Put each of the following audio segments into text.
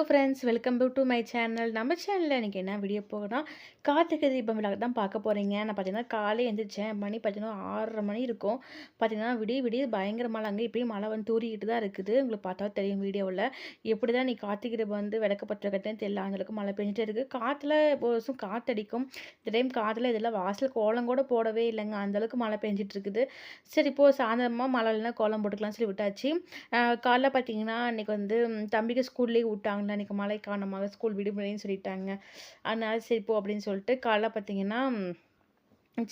Friends, welcome back to my channel. நம்ம சேனலில் எனக்கு என்ன வீடியோ போகிறோம், கார்த்திகை தீபம் விழா தான் பார்க்க போகிறீங்க. நான் பார்த்தீங்கன்னா காலையில் எழுந்திரிச்சேன். மணி பார்த்தீங்கன்னா 6:30 மணி இருக்கும். பார்த்தீங்கன்னா விடிய விடிய பயங்கர மழை. அங்கே இப்பயும் மழை வந்து தூரிக்கிட்டு தான் இருக்குது. உங்களுக்கு பார்த்தா தெரியும் வீடியோவில். எப்படி தான் நீ கார்த்திகை தீபம் வந்து விளக்க பற்ற கட்டேன்னு தெரியல. அந்தளவுக்கு மழை பெஞ்சிட்டே இருக்குது. காற்றுல ஒரு வருஷம் காற்றடிக்கும். இந்த டைம் காற்றுல இதெல்லாம் வாசல் கோலம் கூட போடவே இல்லைங்க. அந்தளவுக்கு மழை பெஞ்சிட்டு இருக்குது. சரி இப்போது சாயந்தரமாக மழை இல்லைன்னா கோலம் போட்டுக்கலாம்னு சொல்லி விட்டாச்சு. காலைல பார்த்தீங்கன்னா இன்றைக்கி வந்து தம்பிக்கு ஸ்கூல்லேயே விட்டாங்களா, இன்றைக்கி மழை காரணமாக ஸ்கூல் விடுமுறைன்னு சொல்லிட்டாங்க. அதனால சரி போ அப்படின்னு சொல்லிட்டு காலைல பார்த்தீங்கன்னா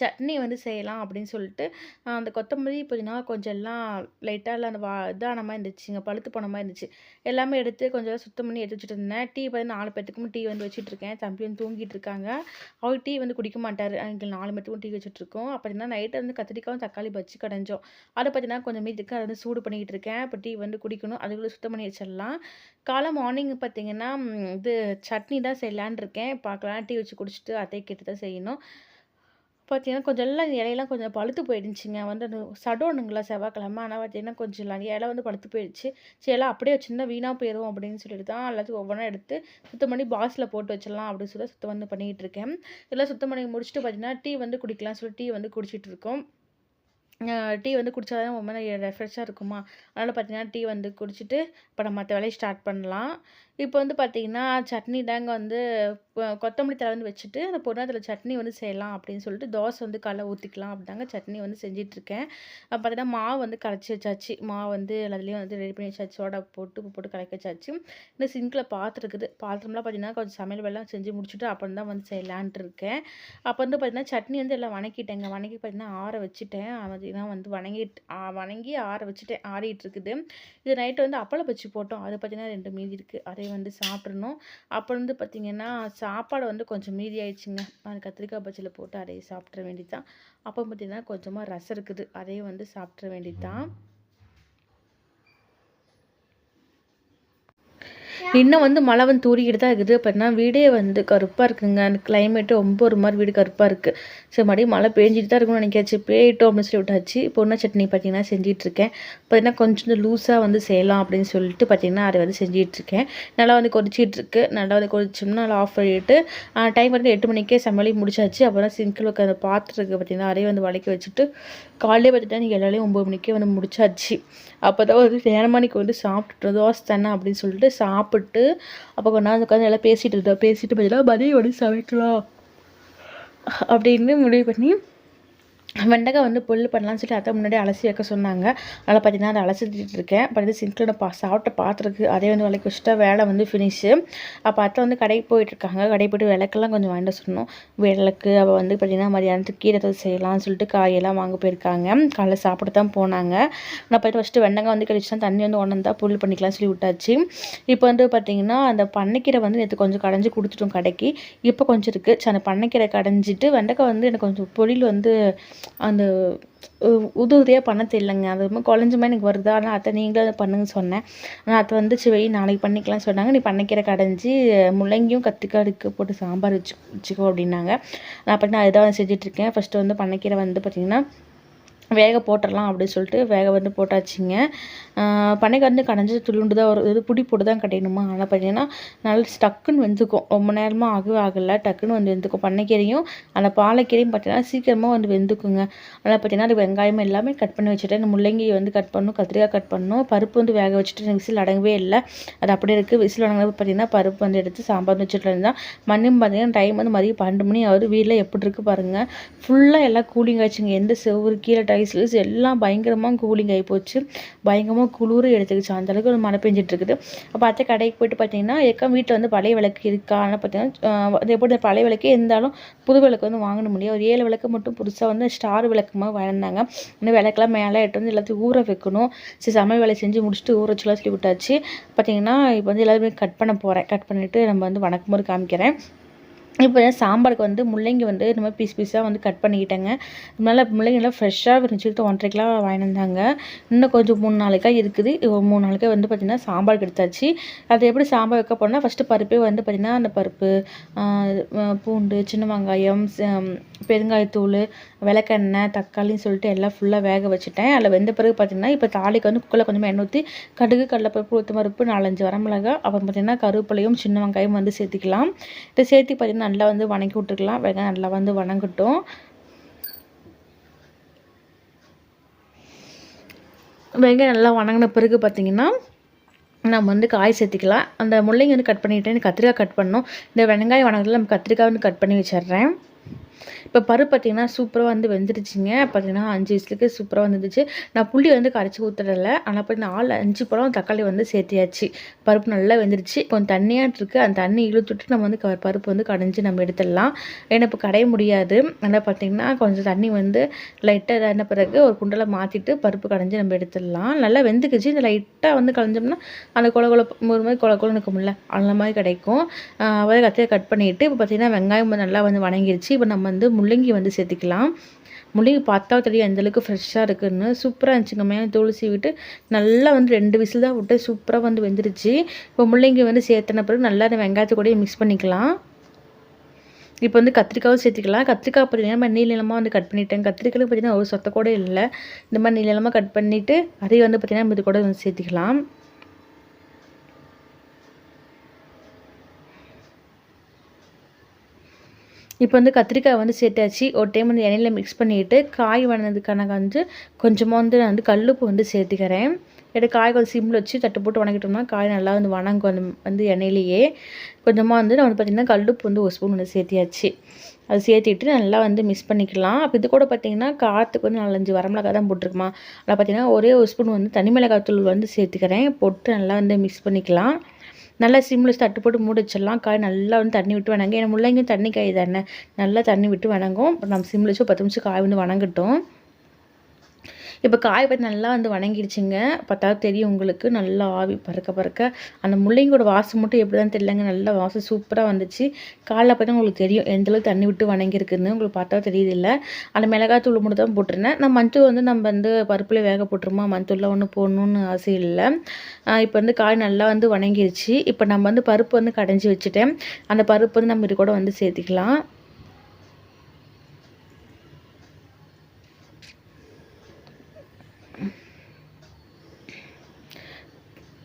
சட்னி வந்து செய்யலாம் அப்படின்னு சொல்லிட்டு அந்த கொத்தமல்லி புதினா கொஞ்சம் எல்லாம் லைட்டாக இல்லை அந்த இதான மாதிரி இருந்துச்சுங்க, பழுத்து போன மாதிரி இருந்துச்சு. எல்லாமே எடுத்து கொஞ்சம் சுத்தம் பண்ணி எடுத்து வச்சுட்டு இருந்தேன். டீ வந்து 4 பேத்துக்கும் டீ வந்து வச்சுட்ருக்கேன். தம்பி வந்து தூங்கிட்டு இருக்காங்க. அவர் டீ வந்து குடிக்க மாட்டார். எங்களுக்கு 4 பேத்துக்கும் டீ வச்சுட்ருக்கோம். பார்த்தீங்கன்னா நைட்டு வந்து கத்திரிக்காயும் தக்காளி பச்சி கடைஞ்சோம். அதை பார்த்தீங்கன்னா கொஞ்சம் மீதி இருக்குது. அதை வந்து சூடு பண்ணிக்கிட்டு இருக்கேன். இப்போ டீ வந்து குடிக்கணும். அதுக்குள்ளே சுத்தம் பண்ணி வச்சிடலாம். காலை மார்னிங் பார்த்தீங்கன்னா இது சட்னி தான் செய்யலான் இருக்கேன். பார்க்கலாம். டீ வச்சு குடிச்சிட்டு அத்தை கேட்டு தான் செய்யணும். பார்த்தீங்கன்னா கொஞ்சம் எல்லாம் இலையெல்லாம் கொஞ்சம் பழுத்து போயிடுச்சுங்க. வந்து அந்த சடோனுங்களா செவ்வாய்க்கிழமை. ஆனால் பார்த்தீங்கன்னா கொஞ்சம் இலை வந்து பழுத்து போயிடுச்சு. சரி எல்லாம் அப்படியே வச்சுருந்தா வீணாக போயிடும் அப்படின்னு சொல்லிட்டு தான் எல்லாத்தையும் ஒவ்வொன்றா எடுத்து சுத்தம் பண்ணி பாக்ஸில் போட்டு வச்சிடலாம் அப்படின்னு சொல்லி சுத்தம் வந்து பண்ணிக்கிட்டு இருக்கேன். இதெல்லாம் சுத்தம் பண்ணி முடிச்சுட்டு பார்த்தீங்கன்னா டீ வந்து குடிக்கலாம்னு சொல்லி டீ வந்து குடிச்சிட்டு இருக்கோம். டீ வந்து குடித்தா தான் ரொம்ப ரெஃப்ரெஷ்ஷாக இருக்குமா. அதனால் பார்த்தீங்கன்னா டீ வந்து குடிச்சிட்டு இப்போ நம்ம மற்ற வேலையை ஸ்டார்ட் பண்ணலாம். இப்போ வந்து பார்த்தீங்கன்னா சட்னி தாங்க வந்து கொத்தமல்லி தழை வந்து வச்சுட்டு அந்த பொருளாதார சட்னி வந்து செய்யலாம் அப்படின்னு சொல்லிட்டு தோசை வந்து காலைல ஊற்றிக்கலாம் அப்படிதாங்க சட்னி வந்து செஞ்சிட்ருக்கேன். பார்த்தீங்கன்னா மாவு வந்து கரைச்சி வச்சாச்சு. மாவு வந்து எல்லாத்துலேயும் வந்து ரெடி பண்ணி வச்சாச்சு. சோடா போட்டு உப்பு போட்டு கலக்கி வச்சாச்சு. இன்னும் சிங்கில் பாத்திரம் இருக்குது. பாத்திரம்லாம் பார்த்தீங்கன்னா கொஞ்சம் சமையல் வேலைலாம் செஞ்சு முடிச்சுட்டு அப்புறம் தான் வந்து செய்யலான்ட்டு இருக்கேன். அப்போ வந்து பார்த்தீங்கன்னா சட்னி வந்து எல்லாம் வணக்கிட்டேங்க. வணக்கி பார்த்தீங்கன்னா ஆற வச்சுட்டேன். பார்த்தீங்கன்னா வந்து வணங்கி ஆற வச்சுட்டேன். ஆறிட்டு இருக்குது. இது நைட்டு வந்து அப்பளம் பச்சி போட்டோம். அது பார்த்தீங்கன்னா 2 மீதி இருக்குது. அதை வந்து சாப்பிட்றணும். அப்புறம் வந்து பார்த்திங்கன்னா சாப்பாடு வந்து கொஞ்சம் மீதி ஆயிடுச்சுங்க. அது கத்திரிக்காய் பச்சியில் போட்டு அதையே சாப்பிட்ற வேண்டியது தான். அப்போ பார்த்திங்கன்னா கொஞ்சமாக ரசம் இருக்குது. அதையும் வந்து சாப்பிட்ற வேண்டியது தான். இன்னும் வந்து மழை வந்து தூரிக்கிட்டு தான் இருக்குது. பார்த்தீங்கன்னா வீடே வந்து கருப்பாக இருக்குங்க. அந்த கிளைமேட்டு ரொம்ப ஒரு மாதிரி வீடு கருப்பாக இருக்குது. சரி மறுபடியும் மழை பேஞ்சிட்டு தான் இருக்கும்னு நினைக்காச்சு. பேயிட்டோம் அப்படின்னு சொல்லி விட்டாச்சு. பொண்ணு சட்னி பார்த்தீங்கன்னா செஞ்சிட்ருக்கேன். பார்த்தீங்கன்னா கொஞ்சம் லூஸாக வந்து செய்யலாம் அப்படின்னு சொல்லிட்டு பார்த்தீங்கன்னா அதை வந்து செஞ்சிட்ருக்கேன். நல்லா வந்து கொதிச்சிட்ருக்கு. நல்லா வந்து கொதிச்சோம்னா நல்லா ஆஃப் பண்ணிவிட்டு டைம் வந்து 8 மணிக்கே சமையலையும் முடிச்சாச்சு. அப்புறம் சிங்கில் வைக்க அந்த பாத்திரம் இருக்குது பார்த்தீங்கன்னா அதையும் வந்து வளைக்க வச்சுட்டு காலையிலே பார்த்துட்டா நீங்கள் எல்லாரையும் 9 மணிக்கே வந்து முடிச்சாச்சு. அப்போ தான் வந்து நேரமானிக்கு வந்து சாப்பிட்டுட்டு தோசை தானே அப்படின்னு சொல்லிட்டு சாப்பிட்டு அப்போ கொஞ்ச நாள் உட்காந்து எல்லாம் பேசிகிட்டு பார்த்தீங்கன்னா மதியம் வந்து சமைக்கலாம் அப்படின்னு முடிவு பண்ணி வெண்டைக்காய் வந்து புல் பண்ணலான்னு சொல்லி அத்தை முன்னாடி அலசி வைக்க சொன்னாங்க. அதனால் பார்த்தீங்கன்னா அதை அலசிட்டு இருக்கேன். பார்த்தீங்கன்னா சிங்கில் சாப்பிட்ட பாத்திரத்துக்கு அதே வந்து விளக்கி வச்சுட்டா வேலை வந்து ஃபினிஷு. அப்போ அத்தை வந்து கடைக்கு போயிட்டுருக்காங்க. கடைக்கு போய்ட்டு விளக்கெல்லாம் கொஞ்சம் வாங்கிட்டு சொன்னோம். விளக்கு அவள் வந்து பார்த்திங்கன்னா மதியானத்துக்கு கீரை ஏதாவது செய்யலாம்னு சொல்லிட்டு காயெல்லாம் வாங்க போயிருக்காங்க. காலைல சாப்பிட்டு தான் போனாங்க. நான் போய்ட்டு ஃபஸ்ட்டு வெண்டைக்காய் வந்து கழிச்சுனா தண்ணி வந்து உணர்ந்தா புல் பண்ணிக்கலாம்னு சொல்லி விட்டாச்சு. இப்போ வந்து பார்த்திங்கன்னா அந்த பண்ணைக்கீரை வந்து நேற்று கொஞ்சம் கடைஞ்சி கொடுத்துட்டோம் கடைக்கு. இப்போ கொஞ்சம் இருக்குது. சரி அந்த பண்ணைக்கீரை கடைஞ்சிட்டு வெண்டைக்காய் வந்து எனக்கு கொஞ்சம் பொரியல் வந்து அந்த உதவியாக பண்ண தெரியலங்க. அது ரொம்ப குழஞ்ச மாதிரி எனக்கு வருது. ஆனால் அத்தை நீங்களே அதை பண்ணுங்கன்னு சொன்னேன். ஆனால் அத்தை வந்து சரி நாளைக்கு பண்ணிக்கலாம்னு சொன்னாங்க. நீ பண்ணைக்கீரை கடைஞ்சி முள்ளங்கியும் கத்திரிக்காய் போட்டு சாம்பார் வச்சுக்கோ அப்படின்னாங்க. நான் பார்த்தீங்கன்னா அதுதான் செஞ்சிட்ருக்கேன். ஃபஸ்ட்டு வந்து பண்ணைக்கீரை வந்து பார்த்திங்கன்னா வேக போட்டுடலாம் அப்படின்னு சொல்லிட்டு வேக வந்து போட்டாச்சுங்க. பண்ணைக்கு வந்து கடைஞ்சி துளுண்டு தான் வரும். இது புடி போட்டு தான் கடையணுமா. ஆனால் பார்த்தீங்கன்னா நல்லா டக்குன்னு வெந்துக்கும். ரொம்ப நேரமாக ஆகலை டக்குன்னு வந்து வெந்துக்கும். பண்ணைக்கீரையும் அந்த பாலைக்கீரையும் பார்த்தீங்கன்னா சீக்கிரமாக வந்து வெந்துக்குங்க. அதனால் பார்த்தீங்கன்னா அது வெங்காயம் எல்லாமே கட் பண்ணி வச்சுட்டேன். முள்ளங்கி வந்து கட் பண்ணணும், கத்திரிக்காய் கட் பண்ணணும், பருப்பு வந்து வேக வச்சுட்டு விசில் அடங்கவே இல்லை. அது அப்படியே இருக்குது. விசில் அடங்கினது பார்த்தீங்கன்னா பருப்பு வந்து எடுத்து சாம்பார் வச்சுட்டு இருந்தால் மண்ணும் பார்த்தீங்கன்னா டைம் வந்து மதியம் 12 மணி ஆகுது. வீட்டில் எப்படி இருக்குது பாருங்கள். ஃபுல்லாக எல்லாம் கூலிங் ஆச்சுங்க. எந்த செவ்வறு கீழே டைல்ஸ் எல்லாம் பயங்கரமாக கூலிங் ஆகி போச்சு. பயங்கரமாக குளிர் எடுத்துக்கிச்சு. அந்தளவுக்கு ஒரு மழை பெஞ்சிட்ருக்குது. அப்போ அத்தை கடைக்கு போய்ட்டு பார்த்தீங்கன்னா வீட்டில் வந்து பழைய விளக்கு இருக்கா. ஆனால் பார்த்தீங்கன்னா அது எப்படி பழைய விளக்கே இருந்தாலும் புது விளக்கு வந்து வாங்கணும் முடியும். ஒரு 7 விளக்கு மட்டும் புதுசாக வந்து ஸ்டார் விளக்குமாக வாங்கினாங்க. இன்னும் விளக்கெல்லாம் மேலே எட்டு வந்து எல்லாத்தையும் ஊற வைக்கணும். சரி சமையல் வேலை செஞ்சு முடிச்சுட்டு ஊற வச்சுலாம் சொல்லி விட்டாச்சு. பார்த்தீங்கன்னா இப்போ வந்து எல்லாருமே கட் பண்ண போகிறேன். கட் பண்ணிவிட்டு நம்ம வந்து வணக்கம் போது காமிக்கிறேன். இப்போ சாம்பாருக்கு வந்து முள்ளங்கி வந்து இந்த மாதிரி பீஸாக வந்து கட் பண்ணிக்கிட்டேங்க. நல்லா முள்ளங்கி நல்லா ஃப்ரெஷ்ஷாக இருந்துச்சு. 1½ கிலோ வாங்கிட்டு வந்தாங்க. இன்னும் கொஞ்சம் 3-4 காய் இருக்குது. 3-4 காய் வந்து பார்த்திங்கன்னா சாம்பாருக்கு எடுத்தாச்சு. அது எப்படி சாம்பார் வைக்க போனால் ஃபஸ்ட்டு பருப்பே வந்து பார்த்திங்கன்னா அந்த பருப்பு, பூண்டு, சின்ன வெங்காயம், பெருங்காயத்தூள், விளக்கெண்ணெய், தக்காளின்னு சொல்லிட்டு எல்லாம் ஃபுல்லாக வேக வச்சுட்டேன். அதில் வெந்த பிறகு பார்த்திங்கன்னா இப்போ தாளிக்கு வந்து குக்கரில் கொஞ்சமாக எண்ணெய் ஊற்றி கடுகு, கடலைப்பருப்பு, உளுத்தம் பருப்பு, 4-5 வரமிளகாய், அப்புறம் பார்த்திங்கன்னா கருவேப்பிலையும் சின்ன வெங்காயம் வந்து சேர்த்திக்கலாம். இதை சேர்த்து பார்த்திங்கன்னா நல்லா வந்து வணக்கி விட்டுக்கலாம். வெங்காயம் நல்லா வந்து வணங்கட்டும். வெங்காயம் நல்லா வணங்கின பிறகு பார்த்திங்கன்னா நம்ம வந்து காய் சேர்த்திக்கலாம். அந்த முள்ளங்கி வந்து கட் பண்ணிவிட்டு கத்திரிக்காய் கட் பண்ணணும். இந்த வெங்காயம் வணங்கல நம்ம கத்திரிக்காய் வந்து கட் பண்ணி வச்சிடுறேன். இப்போ பருப்பு பார்த்திங்கன்னா சூப்பராக வந்து வெந்துருச்சுங்க. பார்த்திங்கன்னா 5 விசிலுக்கு சூப்பராக வந்துருச்சு. நான் புளி வந்து கரைச்சி ஊற்றுறதில்ல. ஆனால் போய் 4-5 பழம் தக்காளி வந்து சேர்த்தியாச்சு. பருப்பு நல்லா வெந்துருச்சு. கொஞ்சம் தண்ணியாக இருக்குது. அந்த தண்ணி இழுத்துட்டு நம்ம வந்து பருப்பு வந்து கடைஞ்சி நம்ம எடுத்துடலாம். ஏன்னா இப்போ கடைய முடியாது. அதனால் பார்த்திங்கன்னா கொஞ்சம் தண்ணி வந்து லைட்டாக இதான பிறகு ஒரு குண்டலை மாற்றிட்டு பருப்பு கடைஞ்சி நம்ம எடுத்துடலாம். நல்லா வெந்துக்குச்சு. இந்த லைட்டாக வந்து களைஞ்சோம்னா அந்த ஒரு மாதிரி கொலன்னு இருக்கும்ல, அந்த மாதிரி கிடைக்கும். அதை கத்திரிக்காய் கட் பண்ணிவிட்டு இப்போ பார்த்திங்கன்னா வெங்காயம் நல்லா வந்து வணங்கிருச்சு. இப்போ நம்ம வந்து முள்ளங்கி வந்து சேர்த்திக்கலாம். முள்ளங்கி பார்த்தா தெரியும் எந்தளவுக்கு ஃப்ரெஷ்ஷாக இருக்குதுன்னு. சூப்பராக இருந்துச்சுங்க. மேலே தூள் சீவிட்டு நல்லா வந்து 2 விசில் தான் விட்டு சூப்பராக வந்து வெந்துருச்சு. இப்போ முள்ளங்கி வந்து சேர்த்துன பிறகு நல்லா அந்த வெங்காயத்தை கூட மிக்ஸ் பண்ணிக்கலாம். இப்போ வந்து கத்திரிக்காவும் சேர்த்துக்கலாம். கத்திரிக்காய் பார்த்திங்கன்னா நீளமாக வந்து கட் பண்ணிட்டேன். கத்திரிக்காய் பார்த்திங்கன்னா ஒரு சொத்தை கூட இல்லை. இந்த மாதிரி நீளமாக கட் பண்ணிவிட்டு அதையும் வந்து பார்த்திங்கன்னா இது கூட வந்து சேர்த்துக்கலாம். இப்போ வந்து கத்திரிக்காய் வந்து சேர்த்தாச்சு. ஒரு டைம் வந்து எண்ணெயில் மிக்ஸ் பண்ணிவிட்டு காய் வணங்கிறதுக்கான வந்து கொஞ்சமாக வந்து நான் வந்து கல்லுப்பு வந்து சேர்த்துக்கிறேன். காய் கொஞ்சம் சிம்மில் வச்சு தட்டு போட்டு வணங்கிட்டோம்னா காய் நல்லா வந்து வணங்கும். அந்த வந்து எண்ணெயிலேயே கொஞ்சமாக வந்து நான் வந்து பார்த்திங்கன்னா கல்லுப்பு வந்து 1 ஸ்பூன் வந்து சேர்த்தியாச்சு. அது சேர்த்திட்டு நல்லா வந்து மிக்ஸ் பண்ணிக்கலாம். அப்போ இது கூட பார்த்திங்கன்னா காரத்துக்கு வந்து 4-5 வரமிளகாய் தான் போட்டிருக்குமா. அதில் பார்த்திங்கன்னா ஒரே 1 ஸ்பூன் வந்து தனி மிளகாய் தூள் வந்து சேர்த்துக்கிறேன். போட்டு நல்லா வந்து மிக்ஸ் பண்ணிக்கலாம். நல்லா சிம்மில் வச்சு தட்டு போட்டு மூடி வச்சிடலாம். காய் நல்லா வந்து தண்ணி விட்டு வணங்க. ஏன்னா முள்ளங்கியும் தண்ணி காய் தானே, நல்லா தண்ணி விட்டு வணங்கும். இப்போ நம்ம சிம்மில் வச்சு 10 நிமிஷம் காய் வந்து வணங்கட்டும். இப்போ காய் பார்த்து நல்லா வந்து வணங்கிடுச்சுங்க. பார்த்தாலும் தெரியும் உங்களுக்கு. நல்லா ஆவி பறக்க அந்த முள்ளங்கியோட வாசம் மட்டும் எப்படி தான் தெரியலங்க, நல்லா வாசம் சூப்பராக வந்துச்சு. காலைல பார்த்தா உங்களுக்கு தெரியும் எந்தளவுக்கு தண்ணி விட்டு வணங்கியிருக்குன்னு. உங்களுக்கு பார்த்தா தெரியுது இல்லை. அந்த மிளகாத்தூள் மட்டும் தான் போட்டிருந்தேன். நான் மஞ்சள் வந்து நம்ம வந்து பருப்பில் வேக போட்டுருமா, மஞ்சள்லாம் ஒன்றும் போடணுன்னு ஆசை இல்லை. இப்போ வந்து காய் நல்லா வந்து வணங்கிடுச்சு. இப்போ நம்ம வந்து பருப்பு வந்து கடைஞ்சி வச்சுட்டேன். அந்த பருப்பு வந்து நம்ம இது கூட வந்து சேர்த்திக்கலாம்.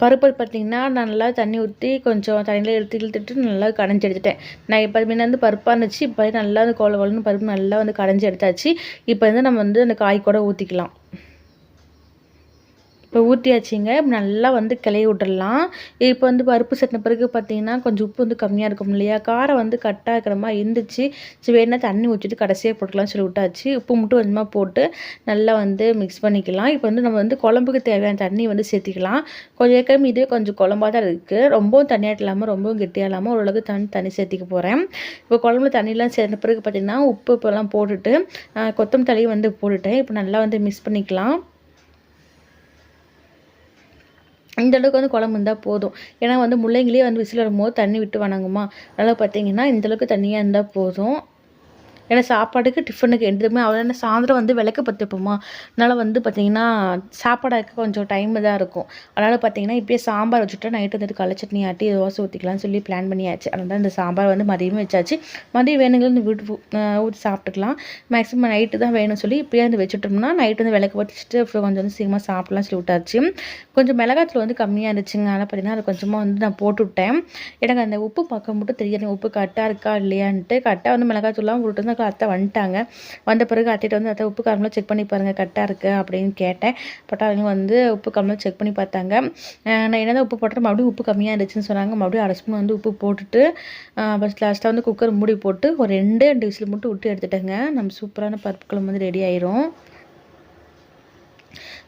பருப்பு பார்த்திங்கன்னா நான் நல்லா தண்ணி ஊற்றி கொஞ்சம் தண்ணியில் இழுத்துட்டு நல்லா கடைஞ்சி எடுத்துட்டேன். நான் இப்போ முன்ன வந்து பருப்பாக இருந்துச்சு. இப்போ நல்லா வந்து கொலன்னு பருப்பு நல்லா வந்து கடைஞ்சி எடுத்தாச்சு. இப்போ வந்து நம்ம வந்து அந்த காய் கூட ஊற்றிக்கலாம். இப்போ ஊற்றியாச்சுங்க. நல்லா வந்து கிளறி விட்டுடலாம். இப்போ வந்து பருப்பு சேர்த்தின பிறகு பார்த்திங்கன்னா கொஞ்சம் உப்பு வந்து கம்மியாக இருக்கும் இல்லையா, காரம் வந்து கட்டாக இருக்கிற மாதிரி இருந்துச்சு. சரி வேணா தண்ணி ஊற்றிட்டு கடைசியாக போட்டுக்கலாம்னு சொல்லி விட்டாச்சு. உப்பு மட்டும் கொஞ்சமாக போட்டு நல்லா வந்து மிக்ஸ் பண்ணிக்கலாம். இப்போ வந்து நம்ம வந்து குழம்புக்கு தேவையான தண்ணி வந்து சேர்த்திக்கலாம். கொஞ்சம் ஏற்கனவே இதே கொஞ்சம் குழம்பாக தான் இருக்குது. ரொம்பவும் தண்ணியாக இல்லாமல் ரொம்பவும் கெட்டியாக இல்லாமல் ஓரளவுக்கு தண்ணி சேர்த்திக்க போகிறேன். இப்போ குழம்புல தண்ணியெலாம் சேர்ந்த பிறகு பார்த்திங்கன்னா உப்பு இப்போலாம் போட்டுட்டு கொத்தமல்லி தழையும் வந்து போட்டுட்டேன். இப்போ நல்லா வந்து மிக்ஸ் பண்ணிக்கலாம். இந்த அளவுக்கு வந்து குழம்பு இருந்தால் போதும். ஏன்னா வந்து முள்ளங்கிலேயே வந்து விசில் வரும்போது தண்ணி விட்டு வணங்குமா, அதனால் பார்த்திங்கன்னா இந்தளவுக்கு தண்ணியாக இருந்தால் போதும். ஏன்னா சாப்பாடுக்கு டிஃபனுக்கு எதுவுமே அவ்வளோ சாயந்தரம் வந்து விளக்கு பற்றிப்போமா, அதனால் வந்து பார்த்திங்கன்னா சாப்பாடுக்கு கொஞ்சம் டைம் தான் இருக்கும். அதனால் பார்த்திங்கன்னா இப்போயே சாம்பார் வச்சுட்டா நைட்டு வந்துட்டு கடலை சட்னி ஆட்டி தோசை ஊற்றிக்கலாம்னு சொல்லி பிளான் பண்ணியாச்சு. அதனால தான் இந்த சாம்பார் வந்து மதியமே வச்சாச்சு. மதியம் வேணுங்கிறது வீட்டு ஊற்றி சாப்பிட்டுக்கலாம். மேக்ஸிமம் நைட்டு தான் வேணும்னு சொல்லி இப்போயே வந்து வச்சுட்டோம்னா நைட்டு வந்து விளக்கு பற்றிச்சிட்டு அப்புறம் கொஞ்சம் வந்து சீக்கிரமாக சாப்பிட்லாம் சொல்லி விட்டாச்சு. கொஞ்சம் மிளகாத்தூள் வந்து கம்மியாக இருந்துச்சுங்க. அதனால் பார்த்திங்கன்னா அது கொஞ்சமாக வந்து நான் போட்டு விட்டேன். எனக்கு அந்த உப்பு பார்க்க மட்டும் தெரியாது, உப்பு கரெக்டாக இருக்கா இல்லையான்ட்டு. கரெக்டாக வந்து மிளகாத்தூள்லாம் போட்டு அத்தை வந்துட்டாங்க. வந்த பிறகு அத்தைகிட்ட வந்து அத்தை உப்பு காரமெலாம் செக் பண்ணி பாருங்கள் கரெக்டாக இருக்குது அப்படின்னு கேட்டேன். பட் அவங்க வந்து உப்பு காரமெலாம் செக் பண்ணி பார்த்தாங்க. நான் என்ன தான் உப்பு போட்டேன், மறுபடியும் உப்பு கம்மியாக இருந்துச்சுன்னு சொன்னாங்க. மறுபடியும் 1/2 ஸ்பூன் வந்து உப்பு போட்டுட்டு ஃபஸ்ட் லாஸ்ட்டாக வந்து குக்கர் மூடி போட்டு ஒரு 2 விசில் மட்டும் விட்டு எடுத்துட்டேங்க. நம்ம சூப்பரான பருப்பு குழம்பு வந்து ரெடி ஆயிரும்.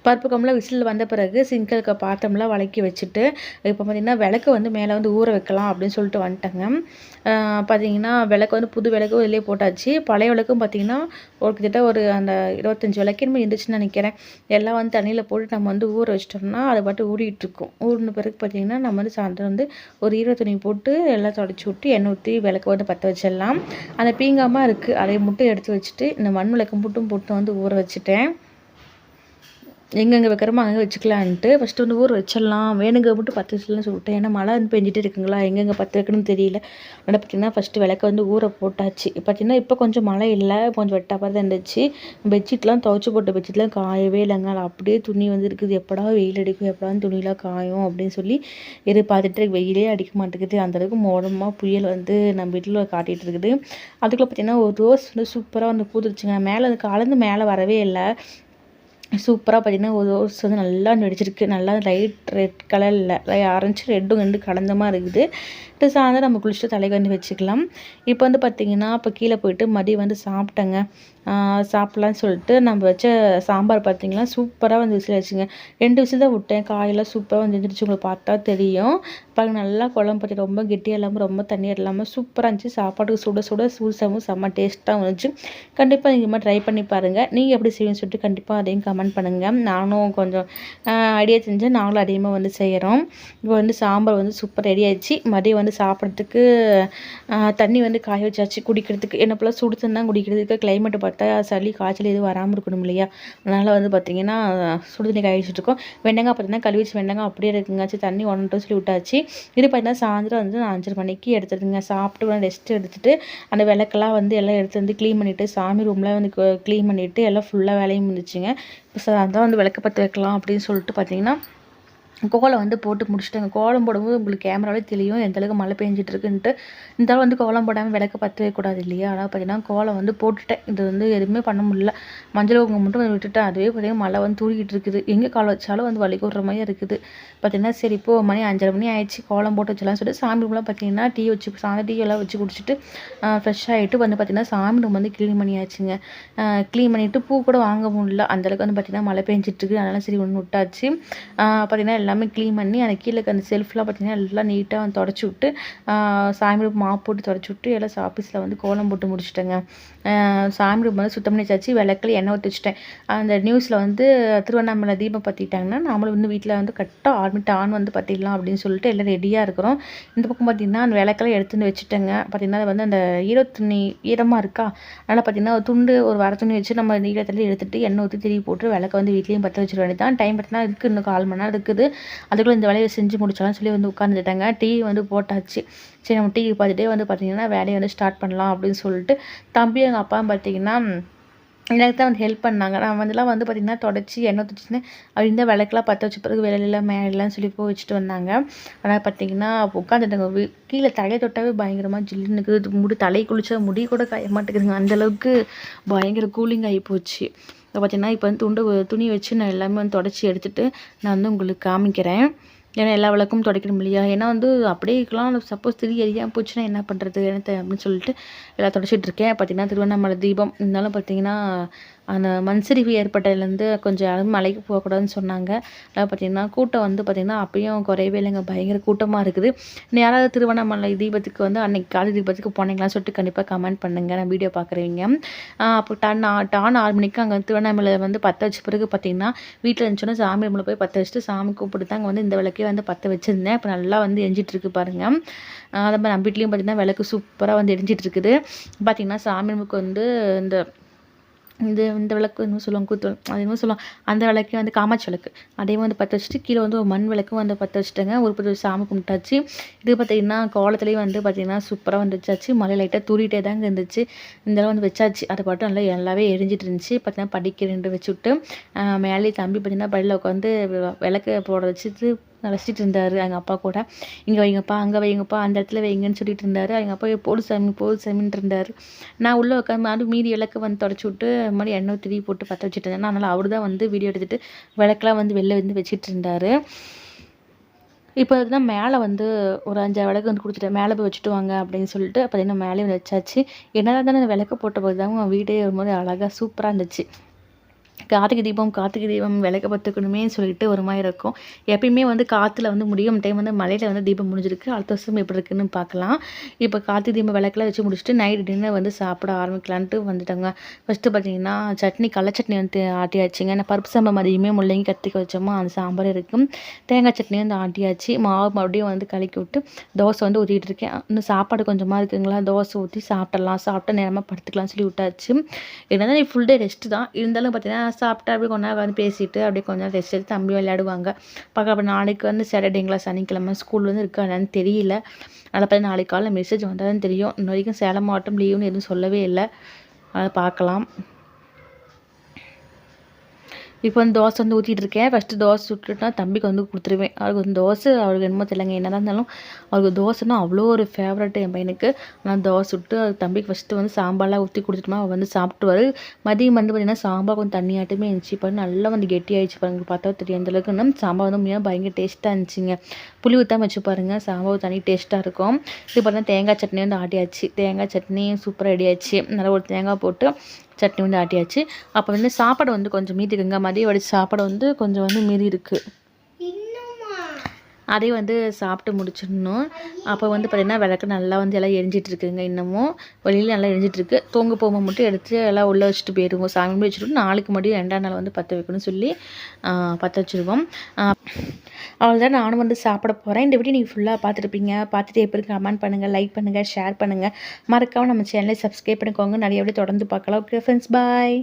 பருப்பு கம்பெலாம் விசில் வந்த பிறகு சிங்கில் இருக்க பாத்திரம்லாம் வழக்கி வச்சுட்டு இப்போ பார்த்திங்கன்னா விளக்கு வந்து மேலே வந்து ஊற வைக்கலாம் அப்படின்னு சொல்லிட்டு வந்துட்டேங்க. பார்த்திங்கன்னா விளக்கு வந்து புது விளக்கும் இதிலே போட்டாச்சு. பழைய விளக்கும் பார்த்திங்கன்னா ஒரு கிட்டத்தட்ட ஒரு அந்த 25 விளக்கு இனிமேல் இருந்துச்சுன்னு நினைக்கிறேன். எல்லாம் வந்து தண்ணியில் போட்டு நம்ம வந்து ஊற வச்சிட்டோம்னா அதை பாட்டு ஊறிட்டுருக்கும். ஊறின பிறகு பார்த்திங்கன்னா நம்ம வந்து சாயந்தரம் வந்து ஒரு ஈர துணி போட்டு எல்லாம் தொடச்சி விட்டு எண்ணெய் ஊற்றி விளக்கு வந்து பற்ற வச்சிடலாம். அந்த பீங்காமல் இருக்குது அதை மட்டும் எடுத்து வச்சுட்டு இந்த மண் விளக்கு மட்டும் போட்டு வந்து ஊற வச்சுட்டேன். எங்கெங்கே வைக்கிறோமோ அங்கே வச்சுக்கலான்ட்டு ஃபஸ்ட்டு வந்து ஊற வச்சிடலாம். வேணுங்க மட்டும் பற்ற வச்சிடலாம்னு சொல்லிட்டேன். ஏன்னா மழை வந்து பெஞ்சிட்டு இருக்குங்களா, எங்கெங்கே பற்ற வைக்கணும்னு தெரியல. அதனால் பார்த்திங்கன்னா ஃபஸ்ட்டு விளக்க வந்து ஊற போட்டாச்சு. பார்த்திங்கன்னா இப்போ கொஞ்சம் மழை இல்லை, கொஞ்சம் வெட்டாப்பாக தான் இருந்துச்சு. பெட்ஷீட்லாம் துவைச்சி போட்ட பெட்ஷீட்லாம் காயவே இல்லைங்க. அப்படியே துணி வந்து இருக்குது. எப்படா வெயில் அடிக்கும், எப்படா துணிலாம் காயும் அப்படின்னு சொல்லி பார்த்துட்டு வெயிலே அடிக்க மாட்டேங்குது. அந்தளவுக்கு மோடமாக புயல் வந்து நம்ம வீட்டில் காட்டிகிட்டு இருக்குது. அதுக்குள்ளே பார்த்திங்கன்னா ஒரு ரோஸ் வந்து சூப்பராக வந்து பூத்துருச்சுங்க. மேலே அது கலந்து மேலே வரவே இல்லை. சூப்பராக பார்த்திங்கன்னா ஒரு ரோஸ் வந்து நல்லா வெடிச்சிருக்கு. நல்லா லைட் ரெட் கலரில் ஆரஞ்சு ரெட்டும் 2 கலந்த மாதிரி இருக்குது. சாயந்தரம் நம்ம குளிச்சுட்டு தலைக்கு வந்து வச்சுக்கலாம். இப்போ வந்து பார்த்திங்கன்னா இப்போ கீழே போயிட்டு மதியம் வந்து சாப்பிட்டேங்க. சாப்பிட்லான்னு சொல்லிட்டு நம்ம வச்ச சாம்பார் பார்த்திங்கன்னா சூப்பராக வந்து விசில் வச்சுங்க. 2 விசில் தான் விட்டேன். காயெல்லாம் சூப்பராக வந்து இருந்துச்சு. உங்களுக்கு பார்த்தா தெரியும். பாருங்க நல்லா குழம்பு பற்றி ரொம்ப கெட்டியாக இல்லாமல் ரொம்ப தண்ணியாக இல்லாமல் சூப்பராக இருந்துச்சு. சாப்பாட்டுக்கு சுட சுட சூழ்சமும் செம்ம டேஸ்ட்டாக வந்துச்சு. கண்டிப்பாக நீங்கள் மாதிரி ட்ரை பண்ணி பாருங்கள். நீங்கள் எப்படி செய்வீங்கன்னு சொல்லிட்டு கண்டிப்பாக அதையும் கமெண்ட் பண்ணுங்கள். நானும் கொஞ்சம் ஐடியா செஞ்சேன். நாங்களும் அதிகமாக வந்து செய்கிறோம். இப்போ வந்து சாம்பார் வந்து சூப்பர் ரெடி ஆயிடுச்சு. மதியம் வந்து சாப்பிட்றதுக்கு தண்ணி வந்து காய வச்சாச்சு குடிக்கிறதுக்கு. என்ன போல் சுடு தண்ணி தான் குடிக்கிறதுக்கு. கிளைமேட்டை பார்த்தா சளி காய்ச்சல் எதுவும் வராமல் இருக்கணும் இல்லையா, அதனால் வந்து பார்த்திங்கன்னா சுடு தண்ணி காய வச்சுட்ருக்கோம். வெண்டைக்காய் பார்த்திங்கன்னா கழுவி வச்சு வெண்டைக்காய் அப்படியே இருக்குங்க. தண்ணி ஒன்று சொல்லி விட்டாச்சு. இது பார்த்திங்கன்னா சாயந்தரம் வந்து நான் 5:30 மணிக்கு எடுத்துடுங்க. சாப்பிட்டு வந்து ரெஸ்ட் எடுத்துகிட்டு அந்த விளக்கெல்லாம் வந்து எல்லாம் எடுத்து வந்து க்ளீன் பண்ணிவிட்டு சாமி ரூம்லாம் வந்து க்ளீன் பண்ணிவிட்டு எல்லாம் ஃபுல்லாக வேலையும் இருந்துச்சுங்க. இப்போ அதான் வந்து விளக்கு பற்ற வைக்கலாம் அப்படின்னு சொல்லிட்டு பார்த்திங்கன்னா கோலம் வந்து போட்டு முடிச்சுட்டேங்க. கோலம் போடும்போது உங்களுக்கு கேமராவே தெரியும் எந்தளவுக்கு மழை பெஞ்சிட்டு இருக்குன்ட்டு. இருந்தாலும் வந்து கோலம் போடாமல் விளக்க பற்ற வைக்கக்கூடாது இல்லையா, அதனால் பார்த்திங்கன்னா கோலம் வந்து போட்டுட்டேன். இது வந்து எதுவுமே பண்ண முடியல. மஞ்சள் குங்குமம் மட்டும் விட்டுட்டேன். அதுவே பார்த்திங்கன்னா மழை வந்து தூரிக்கிட்டு இருக்குது. எங்கே காலை வச்சாலும் வந்து வலி கூடுற மாதிரி இருக்குது. பார்த்திங்கன்னா சரி இப்போ மணி 5:30 மணி ஆயிடுச்சு. கோலம் போட்டு வச்சலாம்னு சொல்லிட்டு சாமி ரூம்லாம் பார்த்திங்கன்னா டீ வச்சு சாயந்தரம் டீ எல்லாம் வச்சு குடிச்சிட்டு ஃப்ரெஷ் ஆகிட்டு வந்து பார்த்திங்கன்னா சாமி ரூம் வந்து க்ளீன் பண்ணியாச்சுங்க. க்ளீன் பண்ணிவிட்டு பூ கூட வாங்க முடியல. அந்தளவுக்கு வந்து பார்த்திங்கன்னா மழை பெஞ்சிட்ருக்கு. அதனால் சரி ஒன்று விட்டாச்சு. பார்த்திங்கன்னா எல்லாமே க்ளீன் பண்ணி அந்த கீழே அந்த செல்ஃப்லாம் பார்த்திங்கன்னா எல்லாம் நீட்டாக வந்து தொடச்சி விட்டு சாமி ரூம் மாப் போட்டு தொடச்சி விட்டு எல்லாம் ஆஃபீஸில் வந்து கோலம் போட்டு முடிச்சிட்டேங்க. சாமி ரூம் வந்து சுத்தம் பண்ணி வச்சாச்சு. விளக்கில் எண்ணெய் ஊற்றி வச்சுட்டேன். அந்த நியூஸில் வந்து திருவண்ணாமலை தீபம் பற்றிட்டாங்கன்னா நம்மளும் வந்து வீட்டில் வந்து கரெக்டாக ஆன் வந்து பற்றிடலாம் அப்படின்னு சொல்லிட்டு எல்லாம் ரெடியாக இருக்கிறோம். இந்த பக்கம் பார்த்திங்கன்னா அந்த விளக்கெல்லாம் எடுத்து வந்து வச்சுட்டேங்க. பார்த்திங்கன்னா வந்து அந்த துணி ஈரமாக இருக்கா, அதனால் பார்த்திங்கன்னா ஒரு துண்டு ஒரு வர துணி வச்சு நம்ம ஈரத்தில் எடுத்துகிட்டு எண்ணெய் ஊற்றி திருப்பி போட்டு விளக்க வந்து வீட்லேயும் பற்ற வச்சிட வேண்டியதான். டைம் பார்த்திங்கன்னா இருக்குது, இன்னும் 1/4 மணி நேரம் இருக்குது. அதுக்குள்ளே இந்த வேலையை செஞ்சு முடிச்சாலும் சொல்லி வந்து உட்காந்துட்டாங்க. டீ வந்து போட்டாச்சு. சரி நம்ம டீ பார்த்துட்டே வந்து பார்த்திங்கன்னா வேலையை வந்து ஸ்டார்ட் பண்ணலாம் அப்படின்னு சொல்லிட்டு தம்பி எங்கள் அப்பா பார்த்திங்கன்னா எனக்கு தான் வந்து ஹெல்ப் பண்ணாங்க. நான் வந்துலாம் வந்து பார்த்திங்கன்னா தொடச்சி எண்ணெய் ஊற்றிச்சின்னு அப்படின்னா விளக்கெல்லாம் பற்ற வச்ச பிறகு வெளியில மேலாம் சொல்லி போய் வச்சுட்டு வந்தாங்க. ஆனால் பார்த்திங்கன்னா உட்காந்துட்டாங்க. கீழே தலையை தொட்டாவே பயங்கரமாக ஜில்லுன்னு இருக்குது. தலை குளிச்சா முடி கூட காய மாட்டேங்குதுங்க. அந்தளவுக்கு பயங்கர கூலிங் ஆகி போச்சு. பார்த்திங்கன்னா இப்போ வந்து துணி வச்சு நான் எல்லாமே வந்து தொடச்சி எடுத்துகிட்டு நான் வந்து உங்களுக்கு காமிக்கிறேன். ஏன்னா எல்லா விளக்கும் துடைக்கணும் இல்லையா, ஏன்னா வந்து அப்படியே இருக்கலாம். சப்போஸ் எரியாமல் போச்சுன்னா என்ன பண்ணுறது எனக்கு அப்படின்னு சொல்லிட்டு எல்லாம் தொடச்சிட்ருக்கேன். பார்த்திங்கன்னா திருவண்ணாமலை தீபம் இருந்தாலும் பார்த்திங்கன்னா அந்த மண்சரிவு ஏற்பட்டதுலேருந்து கொஞ்சம் யாரும் மலைக்கு போகக்கூடாதுன்னு சொன்னாங்க. அதாவது பார்த்திங்கன்னா கூட்டம் வந்து பார்த்திங்கன்னா அப்பயும் குறையவே இல்லைங்க. பயங்கர கூட்டமாக இருக்குது. யாராவது திருவண்ணாமலை தீபத்துக்கு வந்து அன்றைக்கி காலை தீபத்துக்கு போனீங்களான்னு சொல்லிட்டு கண்டிப்பாக கமெண்ட் பண்ணுங்கள். நான் வீடியோ பார்க்குறீங்க. அப்போ டான் 6 மணிக்கு அங்கே திருவண்ணாமலை வந்து பற்ற வச்ச பிறகு பார்த்திங்கன்னா வீட்டில் இருந்துச்சோன்னா சாமி ரூமில் போய் பற்ற வச்சுட்டு சாமி கூப்பிட்டு அங்கே வந்து இந்த விளக்கே வந்து பற்ற வச்சுருந்தேன். இப்போ நல்லா வந்து எரிஞ்சிட்ருக்கு பாருங்கள். அது மாதிரி நம்ம வீட்லேயும் பார்த்திங்கன்னா விளக்கு சூப்பராக வந்து எரிஞ்சிட்ருக்குது. பார்த்திங்கன்னா சாமி ரூமுக்கு வந்து இந்த விளக்கு என்னமோ சொல்லுவாங்க, அது என்னமோ சொல்லுவாங்க. அந்த விளக்கே வந்து காமாட்சி விளக்கு அதையும் வந்து பற்ற வச்சுட்டு கீழே வந்து ஒரு மண் விளக்கும் வந்து பற்ற வச்சுட்டேங்க. ஒரு பத்து சாமி கும்பிட்டாச்சு. இது பார்த்திங்கன்னா கோலத்துலேயும் வந்து பார்த்திங்கன்னா சூப்பராக வந்து வச்சாச்சு. மழை லைட்டாக தூரிட்டே தாங்க இருந்துச்சு. இதெல்லாம் வந்து வச்சாச்சு. அதை பாட்டு நல்லா எல்லாமே எரிஞ்சிட்டு இருந்துச்சு. பார்த்திங்கன்னா படிக்க 2 வச்சு விட்டு மேலே தம்பி பார்த்திங்கன்னா படியில் உட்காந்து விளக்கு போட வச்சுட்டு ரசிச்சிட்டு இருந்தார் எங்கள் அப்பா கூட. இங்கே வைங்கப்பா, அங்கே வைங்கப்பா, அந்த இடத்துல வைங்கன்னு சொல்லிட்டு இருந்தார். எங்கள் அப்பா போடு சாமின்னு இருந்தார். நான் உள்ளே உட்காந்து மீதி விளக்கு வந்து தொடச்சி விட்டு மாதிரி எண்ணெய் திரி போட்டு பற்ற வச்சுட்டு இருந்தேன். அதனால் அவர் தான் வந்து வீடியோ எடுத்துகிட்டு விளக்கெலாம் வந்து வெளில வந்து வச்சுட்டு இருந்தார். இப்போ அதுதான் மேலே வந்து ஒரு 5 விளக்கு வந்து கொடுத்துட்டேன். மேலே போய் வச்சுட்டு வாங்க அப்படின்னு சொல்லிட்டு பார்த்திங்கன்னா மேலே வந்து வச்சாச்சு. என்னதான் தானே விளக்கு போட்ட போது தாங்க வீடே ஒரு மாதிரி அழகாக சூப்பராக இருந்துச்சு. கார்த்திகை தீபம் விளக்க பற்றுக்கணுமே சொல்லிட்டு ஒரு மாதிரி இருக்கும். எப்பயுமே வந்து காற்றுல வந்து முடியும் டைம் வந்து மலையில் வந்து தீபம் முடிஞ்சிருக்கு. அடுத்த வருஷம் எப்படி இருக்குன்னு பார்க்கலாம். இப்போ கார்த்திகை தீபம் விளக்கெல்லாம் வச்சு முடிச்சுட்டு நைட் டின்னர் வந்து சாப்பிட ஆரம்பிக்கலான்ட்டு வந்துட்டாங்க. ஃபஸ்ட்டு பார்த்தீங்கன்னா சட்னி கடல சட்னி வந்து ஆட்டியாச்சுங்க. நான் பருப்பு சாம்பார் மதியமே முள்ளங்கி கத்திரிக்காய் வச்சோமா அந்த சாம்பார் இருக்கும். தேங்காய் சட்னி வந்து ஆட்டியாச்சு. மாவு மறுபடியும் வந்து கலக்கி விட்டு தோசை வந்து ஊற்றிட்டு இருக்கேன். இன்னும் சாப்பாடு கொஞ்சமாக இருக்குங்களா, தோசை ஊற்றி சாப்பிட்றலாம், சாப்பிட்ட நேரமாக படுத்துக்கலாம்னு சொல்லி விட்டாச்சு. என்னதான் நீ ஃபுல் டே ரெஸ்ட்டு தான் இருந்தாலும் பார்த்தீங்கன்னா சாப்பிட்டா அப்படியே கொஞ்ச நேரம் வந்து பேசிட்டு அப்படியே கொஞ்ச நேரம் ரெஸ்ட் எடுத்து தம்பி விளையாடுவாங்க. பார்க்க நாளைக்கு வந்து சாட்டர்டேங்களா சனிக்கிழமை ஸ்கூல் வந்து இருக்கா என்னன்னு தெரியல. அதனால் பார்த்து நாளைக்கு காலையில் மெசேஜ் வந்தால் தான் தெரியும். இன்ன வரைக்கும் சேலம் மாவட்டம் லீவுன்னு எதுவும் சொல்லவே இல்லை. அதை பார்க்கலாம். இப்போ வந்து தோசை வந்து ஊற்றிட்டு இருக்கேன். ஃபஸ்ட்டு தோசை சுட்டுனா தம்பிக்கு வந்து கொடுத்துருவேன். அவருக்கு வந்து தோசை அவருக்கு என்னமோ தெரியலங்க, என்ன தான் இருந்தாலும் அவருக்கு தோசைன்னா அவ்வளோ ஒரு ஃபேவரட் என் பையனுக்கு. ஆனால் தோசை சுட்டு அது தம்பிக்கு ஃபஸ்ட்டு வந்து சாம்பார்லாம் ஊற்றி கொடுத்துட்டோமா அவர் வந்து சாப்பிட்டுவார். மதியம் வந்து பார்த்திங்கன்னா சாம்பார் கொஞ்சம் தண்ணியாட்டமே இருந்துச்சு. இப்போ நல்லா வந்து கெட்டியாகிடுச்சு பாருங்க, பார்த்தா தெரியும் அந்தளவுக்கு. சாம்பார் வந்து உண்மையாக பயங்கர டேஸ்ட்டாக இருந்துச்சுங்க. புளி ஊற்றாம வச்சு பாருங்கள், சாம்பார் தனி டேஸ்ட்டாக இருக்கும். இது பார்த்தீங்கன்னா தேங்காய் சட்னி வந்து ஆட்டியாச்சு. தேங்காய் சட்னி சூப்பராக ரெடியாச்சு. நல்லா ஒரு தேங்காய் போட்டு சட்னி வந்து ஆட்டியாச்சு. அப்போ வந்து சாப்பாடு வந்து கொஞ்சம் மீதி இருக்குங்க. மதியம் வடிச்ச சாப்பாடு வந்து கொஞ்சம் வந்து மீதி இருக்குது. அதையும் வந்து சாப்பிட்டு முடிச்சிடணும். அப்போ வந்து பார்த்திங்கன்னா விளக்கு நல்லா வந்து எல்லாம் எரிஞ்சிட்ருக்குங்க. இன்னமும் வெளியில் நல்லா எரிஞ்சிட்ருக்கு. தூங்க போகும்போது மட்டும் எடுத்து எல்லாம் உள்ளே வச்சுட்டு போயிடுவோம். சாமி வச்சுட்டு நாளைக்கு மறுபடியும் 2ஆம் நாள் வந்து பற்ற வைக்கணும்னு சொல்லி பற்ற வச்சுருவோம். அவ்வளோதான், நானும் வந்து சாப்பிட போகிறேன். இந்த வீடியோ நீங்கள் ஃபுல்லாக பார்த்துருப்பீங்க. பார்த்துட்டு எப்படி கமெண்ட் பண்ணுங்கள், லைக் பண்ணுங்கள், ஷேர் பண்ணுங்கள். மறக்காமல் நம்ம சேனலை சப்ஸ்கிரைப் பண்ணிக்கோங்க. நிறைய வீடியோ தொடர்ந்து பார்க்கலாம். ஓகே ஃப்ரெண்ட்ஸ், பாய்.